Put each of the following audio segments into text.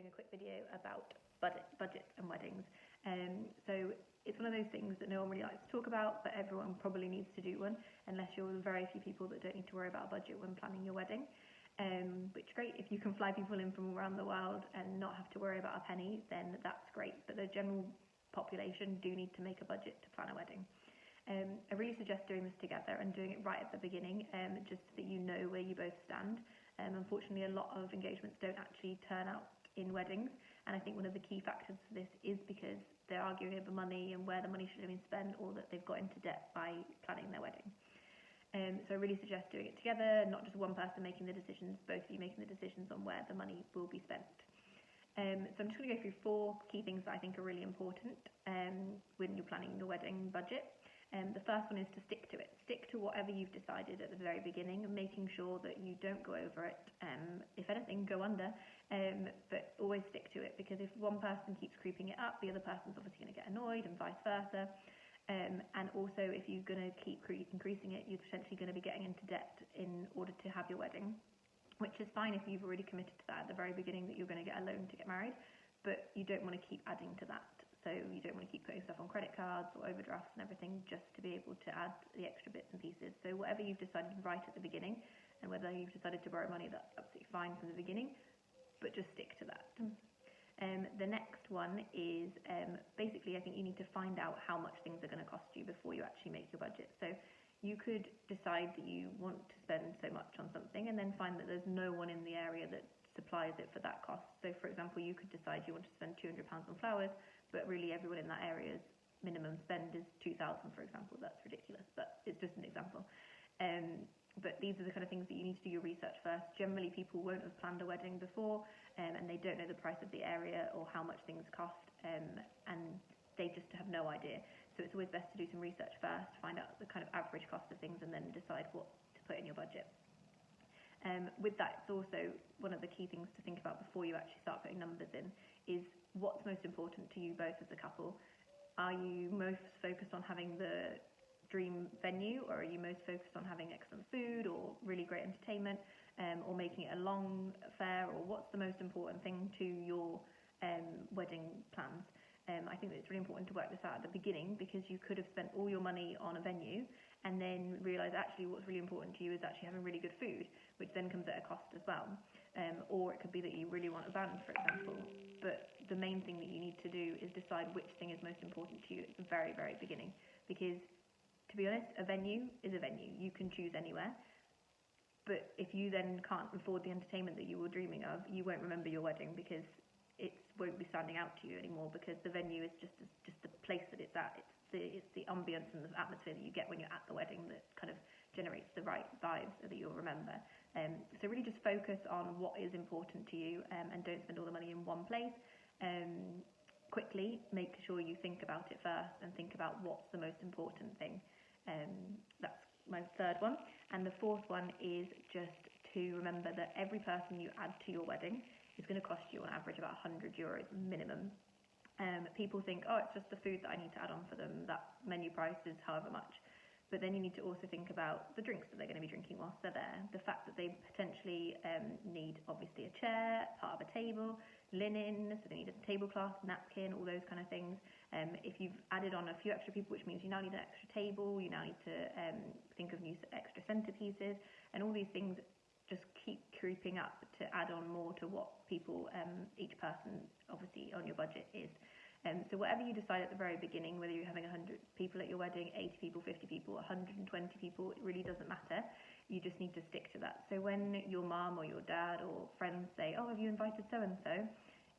doing a quick video about budget and weddings. So it's one of those things that no one really likes to talk about, but everyone probably needs to do one, unless you're the very few people that don't need to worry about a budget when planning your wedding. Which is great. If you can fly people in from around the world and not have to worry about a penny, then that's great. But the general population do need to make a budget to plan a wedding. I really suggest doing this together and doing it right at the beginning, just so that you know where you both stand. Unfortunately, a lot of engagements don't actually turn out in weddings, and I think one of the key factors for this is because they're arguing over money and where the money should have been spent, or that they've got into debt by planning their wedding. So I really suggest doing it together, not just one person making the decisions, both of you making the decisions on where the money will be spent. So I'm just going to go through 4 key things that I think are really important when you're planning your wedding budget. The first one is to stick to it. Stick to whatever you've decided at the very beginning, and making sure that you don't go over it. If anything, go under, but always stick to it, because if one person keeps creeping it up, the other person's obviously going to get annoyed, and vice versa. And also, if you're going to keep increasing it, you're potentially going to be getting into debt in order to have your wedding, which is fine if you've already committed to that at the very beginning, that you're going to get a loan to get married, but you don't want to keep adding to that. So you don't want to keep putting stuff on credit cards or overdrafts and everything just to be able to add the extra bits and pieces. So whatever you've decided right at the beginning, and whether you've decided to borrow money, that's absolutely fine from the beginning, but just stick to that. The next one is basically, I think you need to find out how much things are going to cost you before you actually make your budget. So you could decide that you want to spend so much on something, and then find that there's no one in the area that supplies it for that cost. So for example, you could decide you want to spend £200 on flowers, but really everyone in that area's minimum spend is 2,000, for example. That's ridiculous, but it's just an example. But these are the kind of things that you need to do your research first. Generally, people won't have planned a wedding before, and they don't know the price of the area or how much things cost, and they just have no idea. So it's always best to do some research first, find out the kind of average cost of things, and then decide what to put in your budget. With that, it's also one of the key things to think about before you actually start putting numbers in, is what's most important to you both as a couple. Are you most focused on having the dream venue, or are you most focused on having excellent food or really great entertainment, or making it a long affair, or what's the most important thing to your wedding plans? I think that it's really important to work this out at the beginning, because you could have spent all your money on a venue and then realise actually what's really important to you is actually having really good food, which then comes at a cost as well. Or it could be that you really want a band, for example. But the main thing that you need to do is decide which thing is most important to you at the very, very beginning. Because, to be honest, a venue is a venue. You can choose anywhere. But if you then can't afford the entertainment that you were dreaming of, you won't remember your wedding, because it won't be standing out to you anymore, because the venue is just the place that it's at. It's the ambience and the atmosphere that you get when you're at the wedding that kind of generates the right vibes that you'll remember. So really just focus on what is important to you, and don't spend all the money in one place. Quickly make sure you think about it first, and think about what's the most important thing. That's my third one. And the fourth one is just to remember that every person you add to your wedding is going to cost you on average about €100 minimum. People think, oh, it's just the food that I need to add on for them, that menu price is however much. But then you need to also think about the drinks that they're going to be drinking whilst they're there. The fact that they potentially need, obviously, a chair, part of a table, linen, so they need a tablecloth, napkin, all those kind of things. If you've added on a few extra people, which means you now need an extra table, you now need to think of new extra centerpieces, and all these things just keep creeping up to add on more to what people, each person, obviously, on your budget is. So whatever you decide at the very beginning, whether you're having 100 people at your wedding, 80 people, 50 people, 120 people, it really doesn't matter. You just need to stick to that. So when your mum or your dad or friends say, oh, have you invited so-and-so?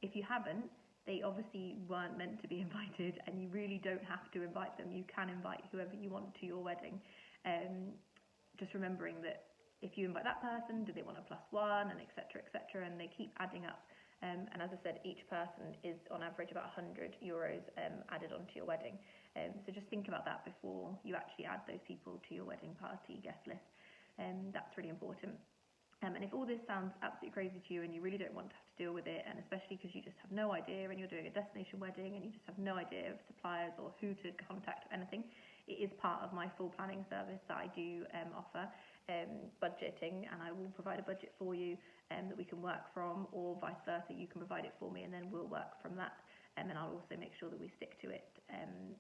If you haven't, they obviously weren't meant to be invited, and you really don't have to invite them. You can invite whoever you want to your wedding. Just remembering that if you invite that person, do they want a +1, and et cetera, and they keep adding up. And as I said, each person is on average about €100 added onto your wedding. So just think about that before you actually add those people to your wedding party guest list. That's really important. And if all this sounds absolutely crazy to you, and you really don't want to have to deal with it, and especially because you just have no idea, and you're doing a destination wedding and you just have no idea of suppliers or who to contact or anything, it is part of my full planning service that I do offer. budgeting, and I will provide a budget for you that we can work from, or vice versa, you can provide it for me and then we'll work from that. And I'll also make sure that we stick to it, and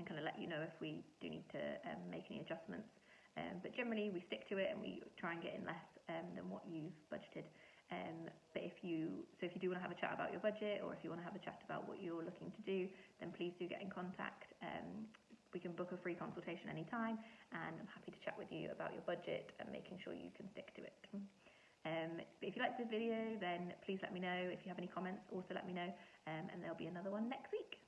kind of let you know if we do need to make any adjustments. But generally we stick to it and we try and get in less than what you've budgeted. But if you do want to have a chat about your budget, or if you want to have a chat about what you're looking to do, then please do get in contact. We can book a free consultation anytime, and I'm happy to chat with you about your budget and making sure you can stick to it. But if you like this video, then please let me know. If you have any comments, also let me know, and there'll be another one next week.